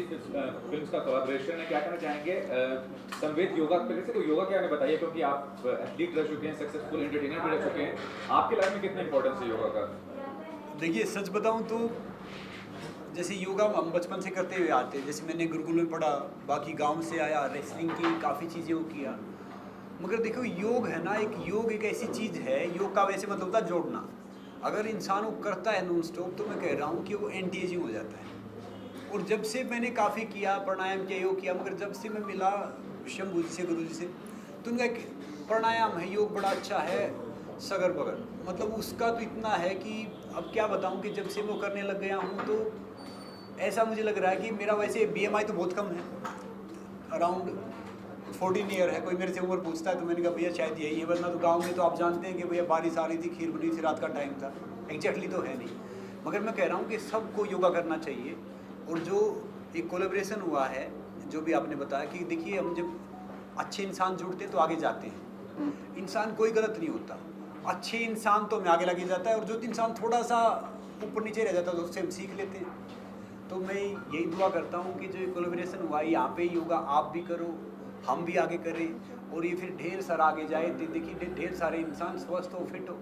Films का collaboration है, क्या कहना चाहेंगे संवेद योगा पे से? कोई योगा क्या हमें बताइए, क्योंकि आप एथलीट रह चुके हैं, सक्सेसफुल एंटरटेनर भी रह चुके हैं, आपकी लाइफ में कितना इंपॉर्टेंस है योगा का? देखिए सच बताऊं तो जैसे योगा हम बचपन से करते हुए आते हैं, जैसे मैंने गुरुकुल में पढ़ा, बाकी गांव से आया, रेसलिंग की, काफ़ी चीज़ें वो किया। मगर देखो योग है ना, योग एक ऐसी चीज़ है, योग का वैसे मतलब होता है जोड़ना। अगर इंसान वो करता है नॉन स्टॉप तो मैं कह रहा हूँ कि वो एंटी एजिंग हो जाता है। और जब से मैंने काफ़ी किया, प्राणायाम किया, योग किया, मगर जब से मैं मिला शंभू जी से, गुरु जी से, तो उनका एक प्राणायाम है, योग बड़ा अच्छा है, सगर बगर, मतलब उसका तो इतना है कि अब क्या बताऊं कि जब से वो करने लग गया हूं तो ऐसा मुझे लग रहा है कि मेरा वैसे BMI तो बहुत कम है, अराउंड 14 ईयर है। कोई मेरे से उम्र पूछता है तो मैंने कहा भैया शायद यही है, वरना तो गांव में तो आप जानते हैं कि भैया बारिश आ रही थी, खीर बनी थी, रात का टाइम था, एग्जैक्टली तो है नहीं। मगर मैं कह रहा हूँ कि सबको योगा करना चाहिए। और जो एक कोलेब्रेशन हुआ है, जो भी आपने बताया कि देखिए हम जब अच्छे इंसान जुड़ते हैं तो आगे जाते हैं, इंसान कोई गलत नहीं होता, अच्छे इंसान तो हमें आगे लगे जाता है, और जो इंसान थोड़ा सा ऊपर नीचे रह जाता है तो उससे हम सीख लेते हैं। तो मैं यही दुआ करता हूँ कि जो कोलेब्रेशन हुआ है यहाँ पे योगा आप भी करो, हम भी आगे करें, और ये फिर ढेर सारा आगे जाए, देखिए ढेर सारे इंसान स्वस्थ हो, फिट हो।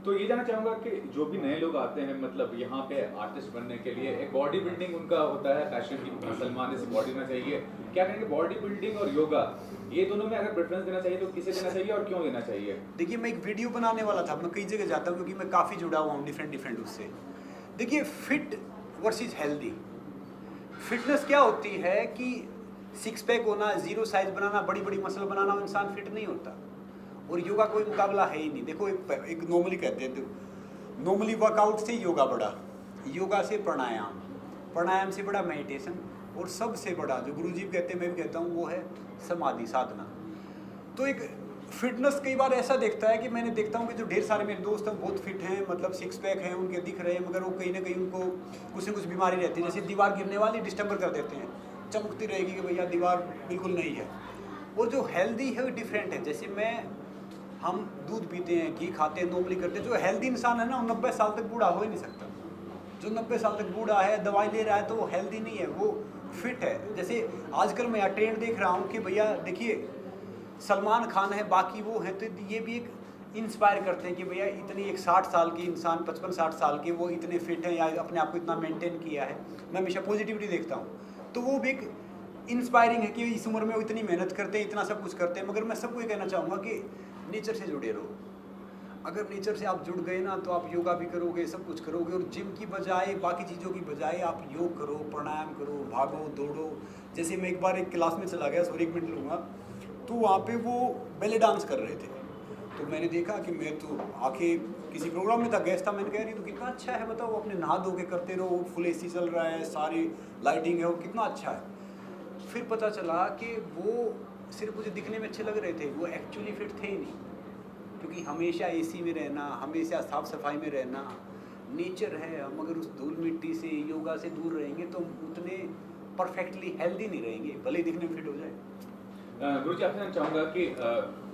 तो ये जानना चाहूँगा कि जो भी नए लोग आते हैं, मतलब यहाँ पे आर्टिस्ट बनने के लिए, एक बॉडी बिल्डिंग उनका होता है पैशन की, सलमान जैसे बॉडी होना चाहिए, क्या कहेंगे बॉडी बिल्डिंग और योगा, ये दोनों में अगर प्रेफरेंस देना चाहिए तो किसे देना चाहिए और क्यों देना चाहिए? देखिए मैं एक वीडियो बनाने वाला था, मैं कई जगह जाता हूँ क्योंकि मैं काफ़ी जुड़ा हुआ हूँ डिफरेंट उससे। देखिए फिट वर्सेस हेल्दी, फिटनेस क्या होती है कि सिक्स पैक होना, जीरो साइज बनाना, बड़ी बड़ी मसल बनाना, वो इंसान फिट नहीं होता। और योगा कोई मुकाबला है ही नहीं। देखो एक नॉर्मली कहते हैं, तो नॉर्मली वर्कआउट से योगा बड़ा, योगा से प्राणायाम, प्राणायाम से बड़ा मेडिटेशन, और सबसे बड़ा जो गुरुजी कहते हैं, मैं भी कहता हूँ, वो है समाधि साधना। तो एक फिटनेस कई बार ऐसा देखता है कि मैंने देखता हूँ कि जो ढेर सारे मेरे दोस्त हैं बहुत फिट हैं, मतलब सिक्स पैक हैं, उनके दिख रहे हैं, मगर वो कहीं ना कहीं उनको कुछ न कुछ बीमारी रहती है, जैसे दीवार गिरने वाली डिस्टर्ब कर देते हैं, चमकती रहेगी कि भैया दीवार बिल्कुल नहीं है। और जो हेल्दी है वो डिफरेंट है। जैसे हम दूध पीते हैं, घी खाते हैं, नॉर्मली करते हैं, जो हेल्दी इंसान है ना, वो 90 साल तक बूढ़ा हो ही नहीं सकता। जो 90 साल तक बूढ़ा है, दवाई ले रहा है, तो वो हेल्दी नहीं है, वो फिट है। जैसे आजकल मैं यहाँ ट्रेंड देख रहा हूँ कि भैया देखिए सलमान खान है, बाकी वो हैं, तो ये भी एक इंस्पायर करते हैं कि भैया इतनी एक 60 साल की इंसान, 55-60 साल के, वो इतने फिट हैं या अपने आप को इतना मेंटेन किया है। मैं हमेशा पॉजिटिविटी देखता हूँ, तो वो भी एक इंस्पायरिंग है कि इस उम्र में वो इतनी मेहनत करते हैं, इतना सब कुछ करते हैं। मगर मैं सबको ये कहना चाहूँगा कि नेचर से जुड़े रहो। अगर नेचर से आप जुड़ गए ना, तो आप योगा भी करोगे, सब कुछ करोगे, और जिम की बजाय, बाकी चीज़ों की बजाय आप योग करो, प्राणायाम करो, भागो दौड़ो। जैसे मैं एक बार एक क्लास में चला गया, सॉरी 1 मिनट लूँगा, तो वहाँ पे वो बैले डांस कर रहे थे, तो मैंने देखा कि मैं तो आके किसी प्रोग्राम में था, गेस्ट था, मैंने कह रही तो कितना अच्छा है, बताओ, वो अपने नहा धो के करते रहो, फुल AC चल रहा है, सारी लाइटिंग है, वो कितना अच्छा है। फिर पता चला कि वो सिर्फ मुझे दिखने में अच्छे लग रहे थे, वो एक्चुअली फिट थे ही नहीं, क्योंकि हमेशा AC में रहना, हमेशा साफ सफाई में रहना, नेचर है। हम अगर उस धूल मिट्टी से, योगा से दूर रहेंगे तो उतने परफेक्टली हेल्दी नहीं रहेंगे, भले ही दिखने में फिट हो जाए। गुरुजी, आपसे मैं चाहूँगा कि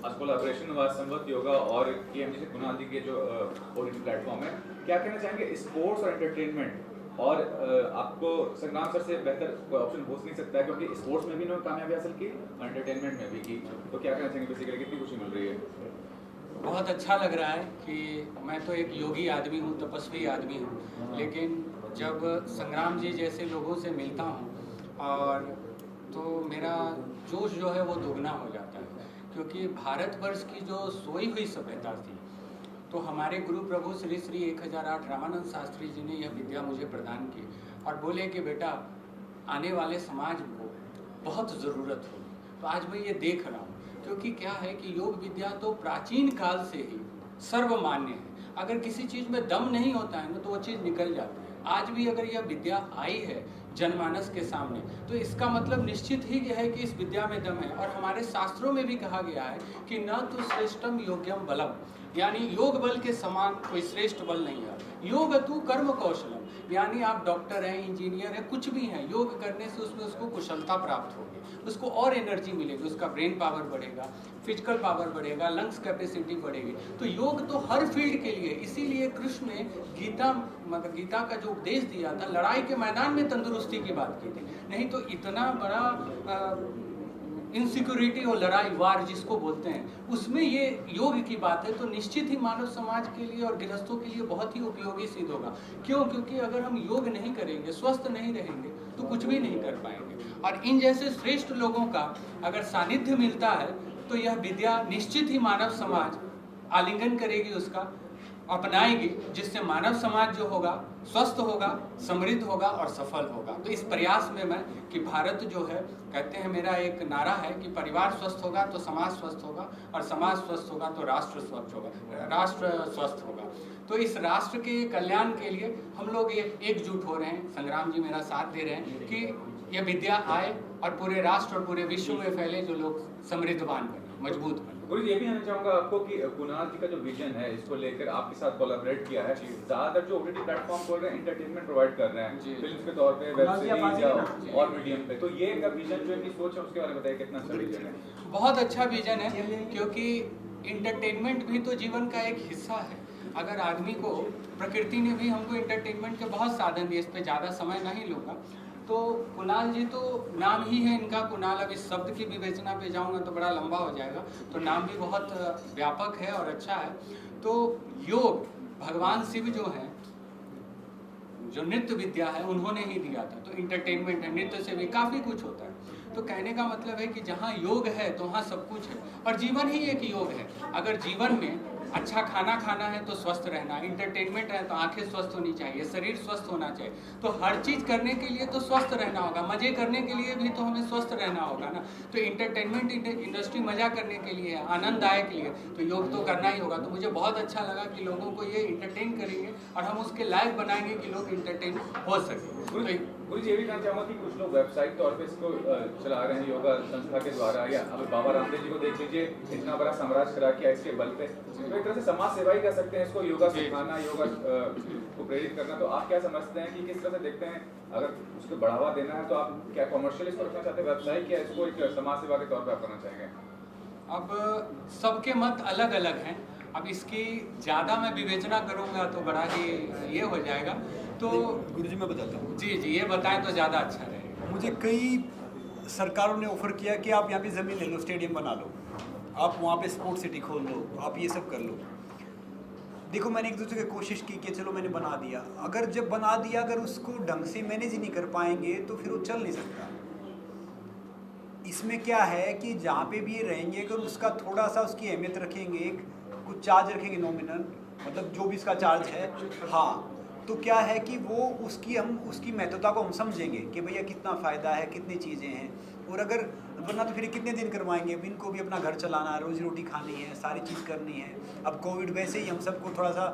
आज कोलैबोरेशन हुआ संवत योगा और KM जैसे कुणाल जी के जो OTT प्लेटफॉर्म है, क्या कहना चाहेंगे स्पोर्ट्स और एंटरटेनमेंट, और आपको संग्राम सर से बेहतर कोई ऑप्शन हो नहीं सकता है, क्योंकि स्पोर्ट्स में भी उन्होंने कामयाबी हासिल की, एंटरटेनमेंट में भी की, तो क्या कहना चाहेंगे बेसिकली कितनी खुशी मिल रही है? बहुत अच्छा लग रहा है कि मैं तो एक योगी आदमी हूँ, तपस्वी आदमी हूँ, लेकिन जब संग्राम जी जैसे लोगों से मिलता हूँ और तो मेरा जोश जो है वो दोगुना हो जाता है। क्योंकि भारतवर्ष की जो सोई हुई सभ्यता थी, तो हमारे गुरु प्रभु श्री श्री 1008 रामानंद शास्त्री जी ने यह विद्या मुझे प्रदान की और बोले कि बेटा आने वाले समाज को बहुत ज़रूरत होगी। तो आज मैं ये देख रहा हूँ, क्योंकि क्या है कि योग विद्या तो प्राचीन काल से ही सर्वमान्य है। अगर किसी चीज़ में दम नहीं होता है ना, तो वो चीज़ निकल जाती है। आज भी अगर यह विद्या आई है जनमानस के सामने, तो इसका मतलब निश्चित ही है कि इस विद्या में दम है। और हमारे शास्त्रों में भी कहा गया है कि न तो श्रेष्ठम योग्यम बलम, यानी योग बल के समान कोई श्रेष्ठ बल नहीं है। योग तू कर्म कौशलम, यानी आप डॉक्टर हैं, इंजीनियर हैं, कुछ भी हैं, योग करने से उसमें उसको कुशलता प्राप्त होगी, उसको और एनर्जी मिलेगी, उसका ब्रेन पावर बढ़ेगा, फिजिकल पावर बढ़ेगा, लंग्स कैपेसिटी बढ़ेगी। तो योग तो हर फील्ड के लिए, इसीलिए कृष्ण ने गीता का जो उपदेश दिया था, लड़ाई के मैदान में तंदुरुस्ती की बात की थी। नहीं तो इतना बड़ा इनसिक्योरिटी और लड़ाई, वार जिसको बोलते हैं, उसमें ये योग की बात है। तो निश्चित ही मानव समाज के लिए और गृहस्थों के लिए बहुत ही उपयोगी सिद्ध होगा। क्यों? क्योंकि अगर हम योग नहीं करेंगे, स्वस्थ नहीं रहेंगे, तो कुछ भी नहीं कर पाएंगे। और इन जैसे श्रेष्ठ लोगों का अगर सानिध्य मिलता है तो यह विद्या निश्चित ही मानव समाज आलिंगन करेगी, उसका अपनाएगी, जिससे मानव समाज जो होगा स्वस्थ होगा, समृद्ध होगा और सफल होगा। तो इस प्रयास में मैं कि भारत जो है, कहते हैं, मेरा एक नारा है कि परिवार स्वस्थ होगा तो समाज स्वस्थ होगा, और समाज स्वस्थ होगा तो राष्ट्र स्वस्थ होगा, राष्ट्र स्वस्थ होगा। तो इस राष्ट्र के कल्याण के लिए हम लोग एकजुट हो रहे हैं। संग्राम जी मेरा साथ दे रहे हैं कि यह विद्या आए और पूरे राष्ट्र और पूरे विश्व में फैले, जो लोग समृद्धवान बने, मजबूत बने। गुरु जी, ये भी कहना चाहूंगा आपको कि कुणाल जी का जो विजन है, इसको लेकर आपके साथ कोलैबोरेट किया है। ज्यादातर जो ओटीटी प्लेटफॉर्म खोल रहे हैं, एंटरटेनमेंट प्रोवाइड कर रहे हैं, फिल्म के तौर पे, वेब सीरीज या और मीडियम पे। तो ये का विजन जो इनकी सोच है, उसके बारे में बताइए, कितना अच्छा विजन है? बहुत अच्छा विजन है, क्योंकि इंटरटेनमेंट भी तो जीवन का एक हिस्सा है। अगर आदमी को, प्रकृति ने भी हमको इंटरटेनमेंट के बहुत साधन दिए, इस पर ज़्यादा समय नहीं लूँगा। तो कुणाल जी तो नाम ही है इनका कुणाल। अब इस शब्द की विवेचना पे जाऊंगा तो बड़ा लंबा हो जाएगा, तो नाम भी बहुत व्यापक है और अच्छा है। तो योग भगवान शिव जो है, जो नृत्य विद्या है, उन्होंने ही दिया था। तो इंटरटेनमेंट है, नृत्य से भी काफ़ी कुछ होता है। तो कहने का मतलब है कि जहाँ योग है तो वहाँ सब कुछ है, और जीवन ही एक योग है। अगर जीवन में अच्छा खाना खाना है तो स्वस्थ रहना, इंटरटेनमेंट है तो आंखें स्वस्थ होनी चाहिए, शरीर स्वस्थ होना चाहिए। तो हर चीज़ करने के लिए तो स्वस्थ रहना होगा, मज़े करने के लिए भी तो हमें स्वस्थ रहना होगा ना। तो इंटरटेनमेंट इंडस्ट्री मज़ा करने के लिए है, आनंददायक के लिए, तो योग तो करना ही होगा। तो मुझे बहुत अच्छा लगा कि लोगों को ये इंटरटेन करेंगे और हम उसके लायक बनाएंगे कि लोग इंटरटेन हो सके। गुरु जी, ये भी कहना चाहूँगा कि कुछ लोग वेबसाइट तौर पे इसको चला रहे हैं योगा संस्था के द्वारा, या अब बाबा रामदेव जी को देख लीजिए, इतना बड़ा साम्राज्य करा किया इसके बल पे। तो एक तरह से समाज सेवा ही कह सकते हैं इसको, योगा सिखाना, योगा को प्रेरित करना। तो आप क्या समझते हैं कि किस तरह से देखते हैं, अगर उसको बढ़ावा देना है तो आप क्या कॉमर्शियल इसको रखना चाहते हैं वेबसाइट, या इसको एक समाज सेवा के तौर पर आप करना चाहेंगे? अब सबके मत अलग अलग हैं। अब इसकी ज़्यादा मैं विवेचना करूँगा तो बड़ा ही ये हो जाएगा। तो गुरुजी मैं बताता हूँ। जी जी, ये बताएं तो ज़्यादा अच्छा रहेगा। मुझे कई सरकारों ने ऑफर किया कि आप यहाँ पे ज़मीन ले लो, स्टेडियम बना लो, आप वहाँ पे स्पोर्ट्स सिटी खोल लो, आप ये सब कर लो। देखो, मैंने एक दूसरे की कोशिश की कि चलो मैंने बना दिया। अगर जब बना दिया, अगर उसको ढंग से मैनेज ही नहीं कर पाएंगे तो फिर वो चल नहीं सकता। इसमें क्या है कि जहाँ पे भी ये रहेंगे, अगर उसका थोड़ा सा उसकी अहमियत रखेंगे, कुछ चार्ज रखेंगे नॉमिनल, मतलब जो भी इसका चार्ज है, हाँ, तो क्या है कि वो उसकी महत्वता को हम समझेंगे कि भैया कितना फ़ायदा है, कितनी चीज़ें हैं। और अगर वरना तो फिर कितने दिन करवाएंगे, अब इनको भी अपना घर चलाना, रोजी रोटी खानी है, सारी चीज़ करनी है। अब कोविड वैसे ही हम सबको थोड़ा सा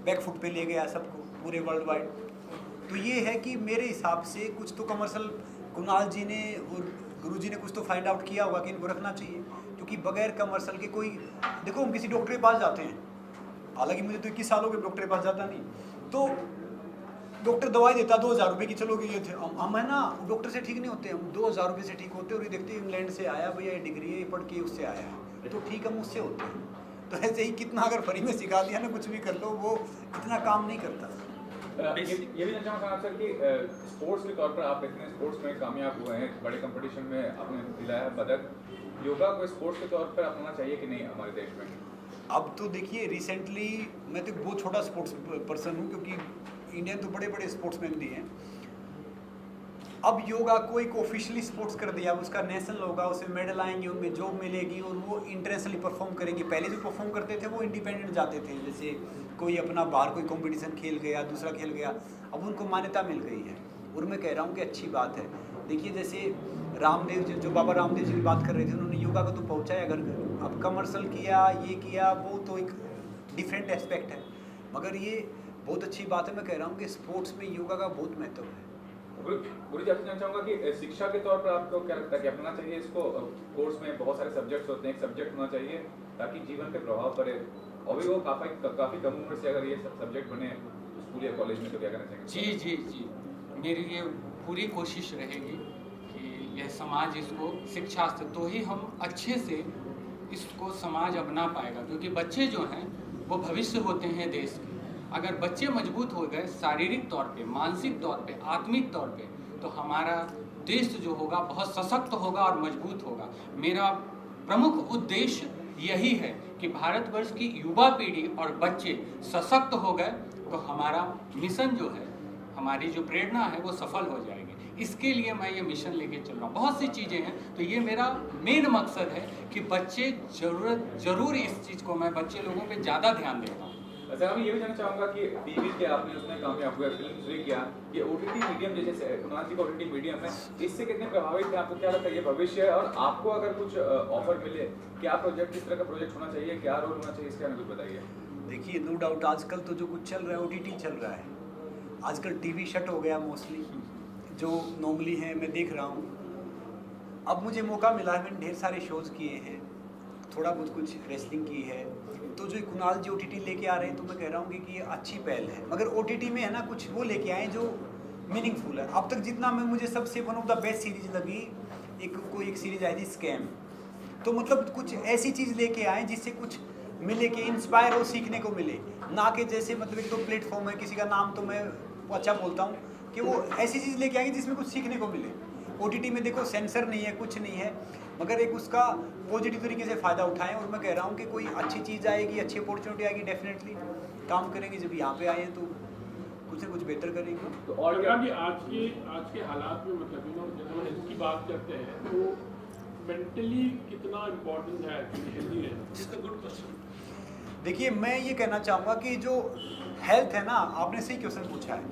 बैक फुट पे ले गया, सबको, पूरे वर्ल्ड वाइड। तो ये है कि मेरे हिसाब से कुछ तो कमर्शियल कुणाल जी ने और गुरु जी ने कुछ तो फाइंड आउट किया होगा कि इनको रखना चाहिए, क्योंकि बगैर कमर्शियल के कोई, देखो हम किसी डॉक्टर के पास जाते हैं, हालांकि मुझे तो 21 साल हो गए डॉक्टर के पास जाता नहीं, तो डॉक्टर दवाई देता 2000 रुपये की, चलो ये थे हम है ना, डॉक्टर से ठीक नहीं होते, हम 2000 रुपये से ठीक होते, और ये देखते इंग्लैंड से आया भैया, ये डिग्री है, ये पढ़ के उससे आया है, तो ठीक हम उससे होते हैं। तो ऐसे ही कितना अगर फ्री में सिखा दिया ना, कुछ भी कर लो, वो इतना काम नहीं करता। ये भी जानना चाहूँगा सर कि स्पोर्ट्स के तौर पर आप इतने स्पोर्ट्स में कामयाब हुए हैं, बड़े कंपटीशन में आपने दिलाया पदक, योगा को स्पोर्ट्स के तौर पर अपनाना चाहिए कि नहीं हमारे देश में? अब तो देखिए, रिसेंटली मैं तो बहुत छोटा स्पोर्ट्स पर्सन हूँ, क्योंकि इंडियन तो बड़े बड़े स्पोर्ट्समैन भी हैं। अब योगा को एक ऑफिशियली स्पोर्ट्स कर दिया, अब उसका नेशनल होगा, उसमें मेडल आएंगे, उनमें जॉब मिलेगी, और वो इंटरनेशनली परफॉर्म करेंगे। पहले जो परफॉर्म करते थे वो इंडिपेंडेंट जाते थे, जैसे कोई अपना बाहर कोई कंपटीशन खेल गया, दूसरा खेल गया, अब उनको मान्यता मिल गई है, और मैं कह रहा हूँ कि अच्छी बात है। देखिए, जैसे रामदेव जी, जो बाबा रामदेव जी की बात कर रहे थे, उन्होंने योगा को तो पहुँचाया घर घर। अब कमर्शियल किया, ये किया, वो तो एक डिफरेंट एस्पेक्ट है, मगर ये बहुत अच्छी बात है। मैं कह रहा हूँ कि स्पोर्ट्स में योगा का बहुत महत्व है। गुरु जी, आपसे जानना चाहूँगा कि शिक्षा के तौर पर आपको क्या लगता है कि अपनाना चाहिए इसको? कोर्स में बहुत सारे सब्जेक्ट्स होते हैं, एक सब्जेक्ट होना चाहिए ताकि जीवन पे प्रभाव पड़े, और भी वो काफ़ी कम उम्र से अगर ये सब्जेक्ट बने स्कूल या कॉलेज में, तो क्या करना चाहेंगे? जी जी जी, मेरी ये पूरी कोशिश रहेगी कि यह समाज इसको शिक्षा से तो ही हम अच्छे से इसको समाज अपना पाएगा, क्योंकि बच्चे जो हैं वो भविष्य होते हैं देश के। अगर बच्चे मजबूत हो गए शारीरिक तौर पे, मानसिक तौर पे, आत्मिक तौर पे, तो हमारा देश जो होगा बहुत सशक्त होगा और मजबूत होगा। मेरा प्रमुख उद्देश्य यही है कि भारतवर्ष की युवा पीढ़ी और बच्चे सशक्त हो गए तो हमारा मिशन जो है, हमारी जो प्रेरणा है वो सफल हो जाएगी। इसके लिए मैं ये मिशन लेके चल रहा हूँ। बहुत सी चीज़ें हैं, तो ये मेरा मेन मकसद है कि बच्चे जरूर इस चीज़ को मैं बच्चे लोगों पे ज़्यादा ध्यान देता हूँ। अच्छा, मैं ये भी जानना चाहूँगा कि टीवी के आपने उसमें कामयाब हुआ, फिल्म भी किया, ये OTT मीडियम जैसे कुणाल जी का OTT मीडियम है, इससे कितने प्रभावित हैं? आपको क्या लगता है ये भविष्य है? और आपको अगर कुछ ऑफर मिले, क्या प्रोजेक्ट, किस तरह का प्रोजेक्ट होना चाहिए, क्या रोल होना चाहिए, इसके बारे में कुछ बताइए। देखिए, नो डाउट आजकल तो जो कुछ चल रहा है OTT चल रहा है। आजकल टीवी शट हो गया मोस्टली, जो नॉर्मली हैं मैं देख रहा हूँ। अब मुझे मौका मिला है, मैंने ढेर सारे शोज़ किए हैं, थोड़ा बहुत कुछ रेसलिंग की है, तो जो कुणाल जी OTT लेके आ रहे हैं तो मैं कह रहा हूँ कि ये अच्छी पहल है। मगर OTT में है ना कुछ वो लेके आए जो मीनिंगफुल है। अब तक जितना मैं मुझे सबसे one of the best series लगी, एक सीरीज आई थी स्कैम, तो मतलब कुछ ऐसी चीज़ लेके आए जिससे कुछ मिले, कि इंस्पायर हो, सीखने को मिले, ना कि जैसे मतलब एक तो प्लेटफॉर्म है, किसी का नाम तो मैं अच्छा बोलता हूँ, कि वो ऐसी चीज़ लेके आएंगे जिसमें कुछ सीखने को मिले। OTT में देखो सेंसर नहीं है, कुछ नहीं है, मगर एक उसका पॉजिटिव तरीके से फ़ायदा उठाएं। और मैं कह रहा हूँ कि कोई अच्छी चीज़ आएगी, अच्छी अपॉर्चुनिटी आएगी, डेफिनेटली काम करेंगे। जब यहाँ पे आए हैं तो कुछ न कुछ बेहतर करेंगे। तो और क्या आज के हालात में, मतलब जब हम हेल्थ की बात करते हैं तो मेंटली कितना इम्पोर्टेंट है हेल्दी रहना? जिसका गुड क्वेश्चन। देखिए, मैं ये कहना चाहूँगा कि जो हेल्थ है ना, आपने सही क्वेश्चन पूछा है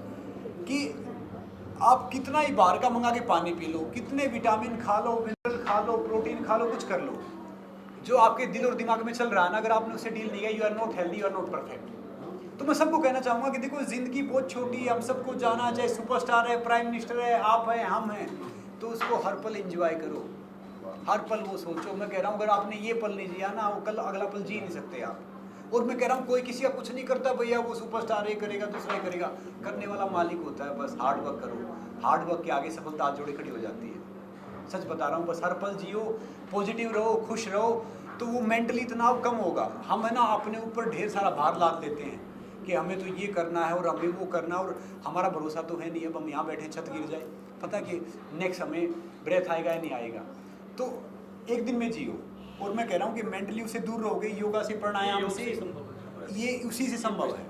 कि आप कितना ही बाहर का मंगा के पानी पी लो, कितने विटामिन खा लो, मिनरल खा लो, प्रोटीन खा लो, कुछ कर लो, जो आपके दिल और दिमाग में चल रहा है ना, अगर आपने उससे डील नहीं किया, you are not healthy, you are not perfect. तो मैं सबको कहना चाहूँगा कि देखो, ज़िंदगी बहुत छोटी है, हम सबको जाना, चाहे सुपरस्टार है, प्राइम मिनिस्टर है, आप हैं, हम हैं, तो उसको हर पल एंजॉय करो, हर पल वो सोचो। मैं कह रहा हूँ अगर आपने ये पल नहीं जिया ना, वो कल अगला पल जी नहीं सकते आप। और मैं कह रहा हूँ कोई किसी का कुछ नहीं करता भैया, वो सुपरस्टार ये करेगा, दूसरा ही करेगा, करने वाला मालिक होता है। बस हार्ड वर्क करो, हार्ड वर्क के आगे सफलता हाथ जोड़े खड़ी हो जाती है। सच बता रहा हूँ, बस हर पल जियो, पॉजिटिव रहो, खुश रहो, तो वो मेंटली तनाव कम होगा। हम है ना अपने ऊपर ढेर सारा भार लाद देते हैं कि हमें तो ये करना है और हमें वो करना है, और हमारा भरोसा तो है नहीं। अब हम यहाँ बैठे, छत गिर जाए, पता कि नेक्स्ट हमें ब्रेथ आएगा या नहीं आएगा। तो एक दिन में जियो, और मैं कह रहा हूँ कि मेंटली उससे दूर रहोगे, योगा से, प्राणायाम से, ये उसी से संभव है।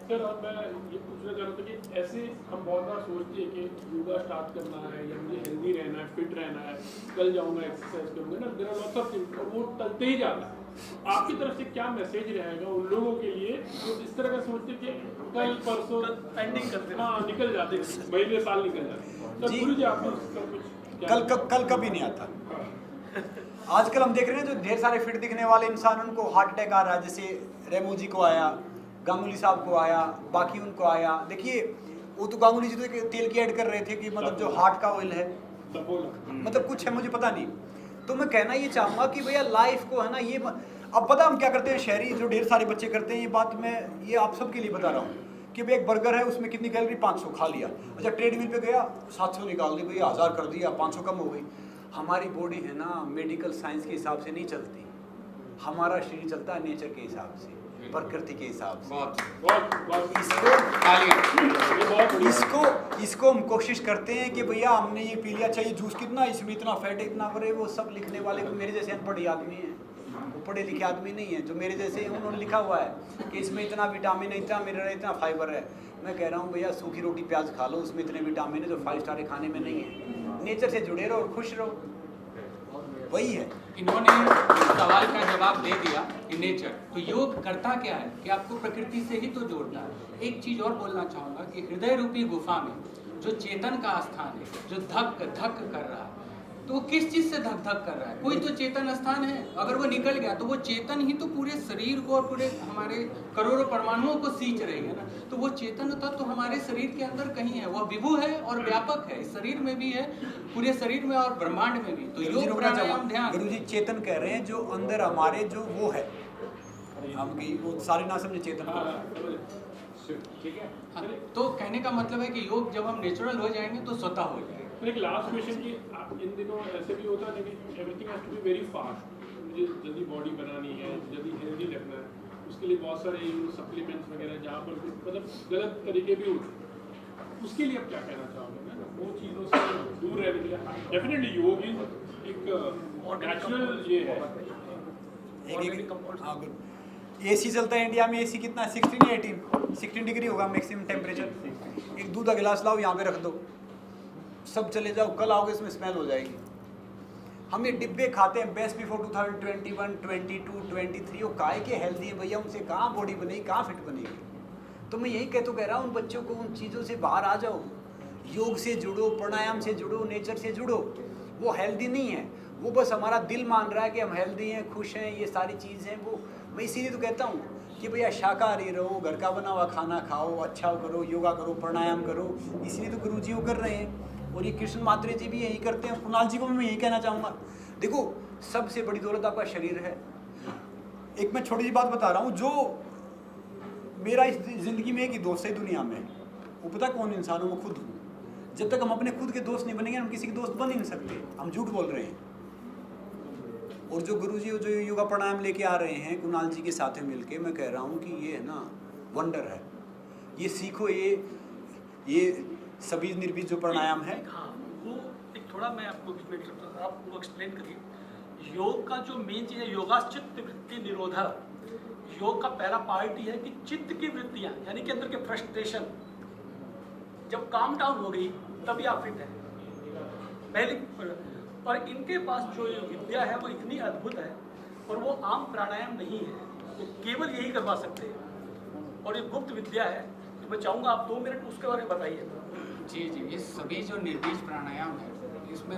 सर, और मैं ये पूछना चाह रहा था कि ऐसे हम बहुत बार सोचते हैं कि योगा स्टार्ट करना है या मुझे हेल्दी रहना है, फिट रहना है, कल जाऊँगा एक्सरसाइज करूँगा ना, there are lots of things, और वो टलते ही जाता है। आपकी तरफ से क्या मैसेज रहेगा उन लोगों के लिए जो इस तरह का सोचते कि कल परसों पेंडिंग करते, हाँ निकल जाते, महीने साल निकल जाते। तो गुरु जी आपको कुछ कल कभी नहीं आता। आजकल हम देख रहे हैं जो ढेर सारे फिट दिखने वाले इंसान, उनको हार्ट अटैक आ रहा है। जैसे रेमो जी को आया, गांगुली साहब को आया, बाकी उनको आया। देखिए, वो तो गांगुली जी तो तेल की ऐड कर रहे थे कि मतलब जो हार्ट का ऑयल है, मतलब कुछ है, मुझे पता नहीं। तो मैं कहना ये चाहूँगा कि भैया लाइफ को है ना, ये अब पता हम क्या करते हैं, शहरी जो ढेर सारे बच्चे करते हैं, ये बात मैं ये आप सबके लिए बता रहा हूँ कि भाई एक बर्गर है, उसमें कितनी कैलोरी, 500 खा लिया। अच्छा, ट्रेडमिल पे गया, 700 निकाल दी, भैया 1000 कर दिया, 500 कम हो गई। हमारी बॉडी है ना मेडिकल साइंस के हिसाब से नहीं चलती, हमारा शरीर चलता है नेचर के हिसाब से, प्रकृति के हिसाब से। इसको हम कोशिश करते हैं कि भैया हमने ये पी लिया, चाहिए जूस कितना, इसमें इतना फैट है, इतना बड़े, वो सब लिखने वाले को मेरे जैसे अनपढ़ आदमी हैं, वो पढ़े लिखे आदमी नहीं है। जो मेरे जैसे हैं उन्होंने लिखा हुआ है कि इसमें इतना विटामिन है, इतना मिनरल है, इतना फाइबर है। मैं कह रहा हूँ भैया सूखी रोटी प्याज खा लो, उसमें इतने विटामिन है जो 5 स्टार खाने में नहीं है। नेचर से जुड़े रहो और खुश रहो, वही है। इन्होंने सवाल का जवाब दे दिया कि नेचर। तो योग करता क्या है कि आपको प्रकृति से ही तो जोड़ता है। एक चीज़ और बोलना चाहूँगा कि हृदय रूपी गुफा में जो चेतन का स्थान है, जो धक धक कर रहा है, तो वो किस चीज़ से धक धक कर रहा है? कोई तो चेतन स्थान है, अगर वो निकल गया तो वो चेतन ही तो पूरे शरीर को और पूरे हमारे करोड़ों परमाणुओं को सींच रही है ना। तो वो चेतन तत्व तो हमारे शरीर के अंदर कहीं है, वह विभु है और व्यापक है, इस शरीर में भी है, पूरे शरीर में और ब्रह्मांड में भी। तो योग प्राणायाम ध्यान, गुरु जी चेतन कह रहे हैं जो अंदर हमारे जो वो है, हम की वो सारे ना समझे चेतन। ठीक है। हाँ, तो कहने का मतलब है कि योग जब हम नेचुरल हो जाएंगे तो स्वतः हो जाएगा। एक लास्ट क्वेश्चन कि इन दिनों ऐसे भी होता है कि everything has to be very fast, मुझे जल्दी बॉडी बनानी है, जल्दी हेल्दी रखना है, उसके लिए बहुत सारे सप्लीमेंट्स वगैरह जहाँ पर मतलब गलत तरीके भी होते हैं, उसके लिए आप क्या कहना चाहोगे ना, वो चीज़ों से दूर रहने के लिए? डेफिनेटली योग एक नेचुरल ये है। एसी चलता है इंडिया में, एसी कितना है 16 या 16 डिग्री होगा मैक्सिमम टेम्परेचर। एक दूध का गिलास लाओ यहाँ पे रख दो, सब चले जाओ, कल आओगे इसमें स्मेल हो जाएगी। हम ये डिब्बे खाते हैं बेस्ट बिफोर 2021, 22, 23, वो काहे के हेल्दी है भैया, उनसे कहाँ बॉडी बनेगी, कहाँ फिट बनेगी। तो मैं यही कह रहा हूँ उन बच्चों को उन चीज़ों से बाहर आ जाओ, योग से जुड़ो, प्राणायाम से जुड़ो, नेचर से जुड़ो। वो हेल्दी नहीं है, वो बस हमारा दिल मान रहा है कि हम हेल्दी हैं, खुश हैं, ये सारी चीज़ हैं। वो मैं इसीलिए तो कहता हूँ कि भैया शाकाहारी रहो, घर का बना हुआ खाना खाओ, अच्छा करो, योगा करो, प्राणायाम करो। इसलिए तो गुरु जी वो कर रहे हैं और ये कृष्ण मात्रे जी भी यही करते हैं। कुणाल जी को मैं यही कहना चाहूँगा, देखो सबसे बड़ी दौलत आपका शरीर है। एक मैं छोटी सी बात बता रहा हूँ, जो मेरा इस ज़िंदगी में एक ही दोस्त है दुनिया में, वो पता कौन इंसान हो, वो खुद हूँ। जब तक हम अपने खुद के दोस्त नहीं बनेंगे, हम किसी के दोस्त बन ही नहीं सकते, हम झूठ बोल रहे हैं। और जो गुरुजी जो योगा प्राणायाम लेके आ रहे हैं कुणाल जी के साथ में मिलके, मैं कह रहा हूँ कि ये है ना वंडर है, ये सीखो, ये सभी निर्भीक जो प्राणायाम है। हाँ, वो एक थोड़ा मैं आपको आप वो एक्सप्लेन करिए। योग का जो मेन चीज़ है, योगा चित्त वृत्ति निरोधा। योग का पहला पार्ट ही है कि चित्त की वृत्तियाँ, यानी कि अंदर के फ्रस्ट्रेशन जब काम डाउन हो गई तभी आप फिट हैं पहले। और इनके पास जो विद्या है वो इतनी अद्भुत है, और वो आम प्राणायाम नहीं है, वो केवल यही करवा सकते हैं, और ये गुप्त विद्या है। तो मैं चाहूँगा आप 2 मिनट उसके बारे में बताइए। जी, ये सभी जो निर्देश प्राणायाम है, इसमें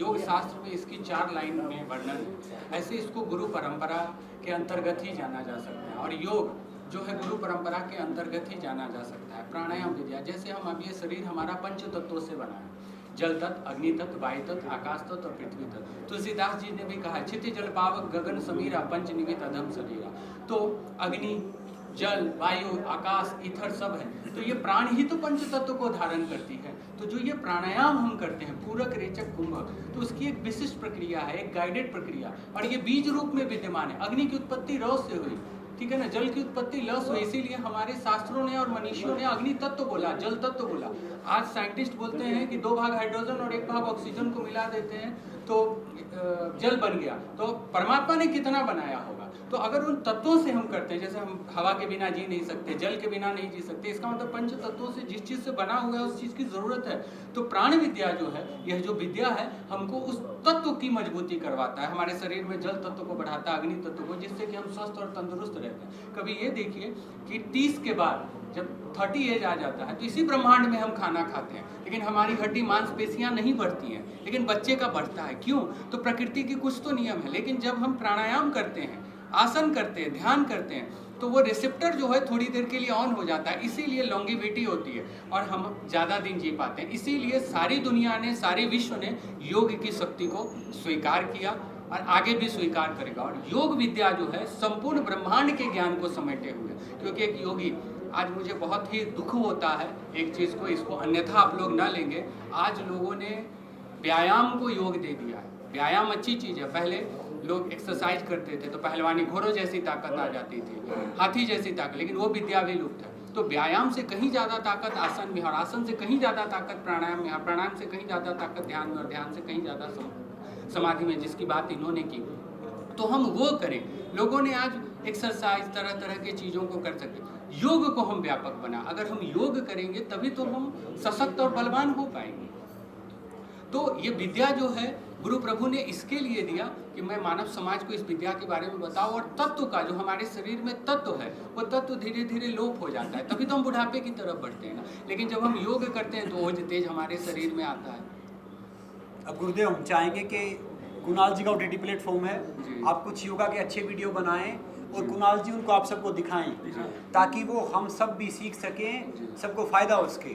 योग शास्त्र में इसकी 4 लाइन में वर्णन है। ऐसे इसको गुरु परंपरा के अंतर्गत ही जाना जा सकता है, और योग जो है गुरु परंपरा के अंतर्गत ही जाना जा सकता है। प्राणायाम विद्या, जैसे हम अब ये शरीर हमारा 5 तत्वों से बना है, जल तत्व, अग्नि तत्व, वायु तत्व, आकाश तत्व और पृथ्वी तत्व। तुलसीदास जी ने भी कहा, क्षिति जल पावक गगन समीरा, पंच निमित अधम शरीरा। तो अग्नि, जल, वायु, आकाश, ईथर सब है। तो ये प्राण ही तो पंच तत्व को धारण करती है। तो जो ये प्राणायाम हम करते हैं, पूरक, रेचक, कुंभक, तो उसकी एक विशिष्ट प्रक्रिया है, एक गाइडेड प्रक्रिया, और ये बीज रूप में विद्यमान है। अग्नि की उत्पत्ति रौ से हुई, ठीक है ना, जल की उत्पत्ति ल से हुई, इसीलिए हमारे शास्त्रों ने और मनीषियों ने अग्नि तत्व बोला, जल तत्व बोला। आज साइंटिस्ट बोलते हैं कि 2 भाग हाइड्रोजन और 1 भाग ऑक्सीजन को मिला देते हैं तो जल बन गया। तो परमात्मा ने कितना बनाया होगा। तो अगर उन तत्वों से हम करते हैं, जैसे हम हवा के बिना जी नहीं सकते, जल के बिना नहीं जी सकते, इसका मतलब पंच तत्वों से जिस चीज़ से बना हुआ है उस चीज़ की ज़रूरत है। तो प्राण विद्या जो है, यह जो विद्या है, हमको उस तत्व की मजबूती करवाता है, हमारे शरीर में जल तत्व को बढ़ाता है, अग्नि तत्व को, जिससे कि हम स्वस्थ और तंदुरुस्त रहते हैं। कभी ये देखिए कि 30 के बाद जब 30 एज आ जाता है तो इसी ब्रह्मांड में हम खाना खाते हैं, लेकिन हमारी हड्डी मांसपेशियां नहीं बढ़ती हैं, लेकिन बच्चे का बढ़ता है। क्यों? तो प्रकृति की कुछ तो नियम है। लेकिन जब हम प्राणायाम करते हैं, आसन करते हैं, ध्यान करते हैं, तो वो रिसेप्टर जो है थोड़ी देर के लिए ऑन हो जाता है, इसीलिए लॉन्गिविटी होती है और हम ज़्यादा दिन जी पाते हैं। इसीलिए सारी दुनिया ने, सारे विश्व ने योग की शक्ति को स्वीकार किया और आगे भी स्वीकार करेगा। और योग विद्या जो है संपूर्ण ब्रह्मांड के ज्ञान को समेटे हुए, क्योंकि एक योगी, आज मुझे बहुत ही दुख होता है एक चीज़ को, इसको अन्यथा आप लोग ना लेंगे, आज लोगों ने व्यायाम को योग दे दिया है। व्यायाम अच्छी चीज़ है, पहले लोग एक्सरसाइज करते थे तो पहलवानी, घोड़ों जैसी ताकत आ जाती थी, हाथी जैसी ताकत, लेकिन वो विद्या भी लुप्त है। तो व्यायाम से कहीं ज़्यादा ताकत आसन में, और आसन से कहीं ज़्यादा ताकत प्राणायाम में, और प्राणायाम से कहीं ज़्यादा ताकत ध्यान में, और ध्यान से कहीं ज़्यादा समाधि में, जिसकी बात इन्होंने की। तो हम वो करें। लोगों ने आज एक्सरसाइज, तरह तरह की चीज़ों को कर सकते, योग को हम व्यापक बना। अगर हम योग करेंगे तभी तो हम सशक्त और बलवान हो पाएंगे। तो ये विद्या जो है गुरु प्रभु ने इसके लिए दिया कि मैं मानव समाज को इस विद्या के बारे में बताऊं, और तत्व का, जो हमारे शरीर में तत्व है, वो तत्व धीरे धीरे लोप हो जाता है, तभी तो हम बुढ़ापे की तरफ बढ़ते हैं ना। लेकिन जब हम योग करते हैं तो वो तेज हमारे शरीर में आता है। अब गुरुदेव हम चाहेंगे कि कुणाल जी का OTT प्लेटफॉर्म है, आप कुछ योगा के अच्छे वीडियो बनाएं और कुणाल जी उनको आप सबको दिखाएं, ताकि वो हम सब भी सीख सकें, सबको फ़ायदा हो सके।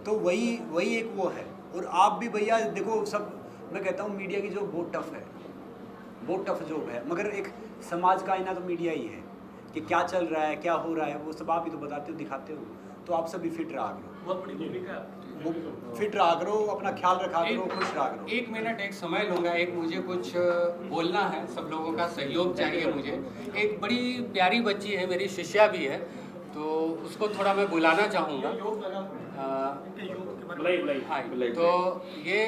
तो वही एक वो है। और आप भी भैया देखो, सब मैं कहता हूँ मीडिया की जॉब बहुत टफ है, बहुत टफ जॉब है, मगर एक समाज का आईना तो मीडिया ही है, कि क्या चल रहा है, क्या हो रहा है, वो सब आप ही तो बताते हो, दिखाते हो। तो आप सभी फिट रहा करो, बहुत बड़ी भूमिका है। वो फिट रहा करो, अपना ख्याल रखा करो, खुश रहा करो। 1 मिनट एक समय लूँगा, एक मुझे कुछ बोलना है, सब लोगों का सहयोग चाहिए मुझे। एक बड़ी प्यारी बच्ची है, मेरी शिष्या भी है, तो उसको थोड़ा मैं बुलाना चाहूँगा। योग लगा इनके योग के बारे में बुलाई हाँ, तो ये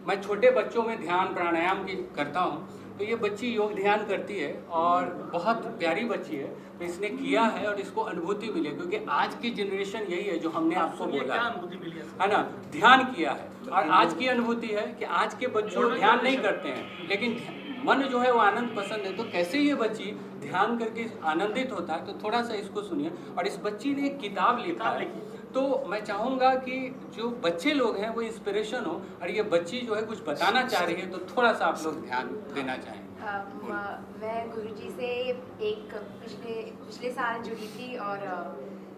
मैं छोटे बच्चों में ध्यान प्राणायाम की करता हूँ, तो ये बच्ची योग ध्यान करती है और बहुत प्यारी बच्ची है। तो इसने किया है और इसको अनुभूति मिली, क्योंकि आज की जनरेशन यही है जो हमने आपको सुनिए बोला क्या है अनुभूति मिली है ना, ध्यान किया है। और आज की अनुभूति है कि आज के बच्चों ध्यान नहीं करते हैं, लेकिन मन जो है वो आनंद पसंद है। तो कैसे ये बच्ची ध्यान करके आनंदित होता है, तो थोड़ा सा इसको सुनिए। और इस बच्ची ने एक किताब लिखा है, तो मैं चाहूँगा कि जो बच्चे लोग हैं वो इंस्पिरेशन हो, और ये बच्ची जो है कुछ बताना चाह रही है, तो थोड़ा सा आप लोग ध्यान देना चाहेंगे। मैं गुरुजी से एक पिछले साल जुड़ी थी, और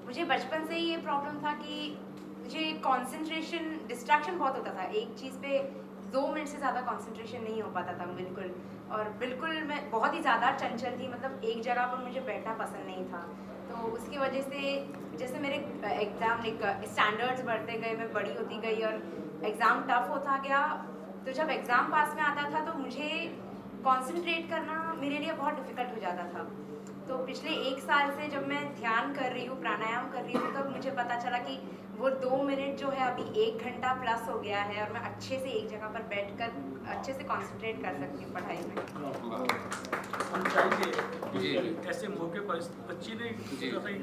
मुझे बचपन से ही ये प्रॉब्लम था कि मुझे कंसंट्रेशन डिस्ट्रैक्शन बहुत होता था। एक चीज़ पे 2 मिनट से ज़्यादा कंसंट्रेशन नहीं हो पाता था बिल्कुल। और बिल्कुल मैं बहुत ही ज़्यादा चंचल थी, मतलब एक जगह पर मुझे बैठना पसंद नहीं था। तो उसकी वजह से जैसे मेरे एग्ज़ाम स्टैंडर्ड्स बढ़ते गए, मैं बड़ी होती गई और एग्ज़ाम टफ होता गया। तो जब एग्ज़ाम पास में आता था तो मुझे कंसंट्रेट करना मेरे लिए बहुत डिफ़िकल्ट हो जाता था। तो पिछले 1 साल से जब मैं ध्यान कर रही हूँ, प्राणायाम कर रही हूँ, तब मुझे पता चला कि वो 2 मिनट जो है अभी 1 घंटा प्लस हो गया है, और मैं अच्छे से एक जगह पर बैठकर अच्छे से कंसंट्रेट कर सकती हूँ पढ़ाई में। हम चाहेंगे जी, कि ऐसे मौके पर इस बच्ची ने जी। कभी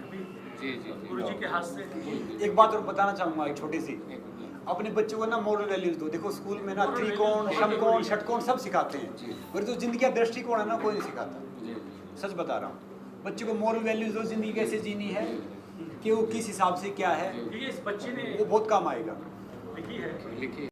जी गुरुजी के हाथ से एक बात और बताना चाहूँगा, एक छोटी सी, अपने बच्चों को ना मॉरल वैल्यूज दो। देखो स्कूल में ना त्रिकोण, समकोण, षटकोण सब सिखाते हैं, पर जो जिंदगी का दृष्टिकोण है ना कोई नहीं सिखाता। सच बता रहा हूँ, बच्चे को मॉरल वैल्यूज दो, जिंदगी कैसे जीनी है, कि वो किस हिसाब से क्या है, ये इस बच्ची ने वो बहुत काम आएगा। लिखी है। लिखिए।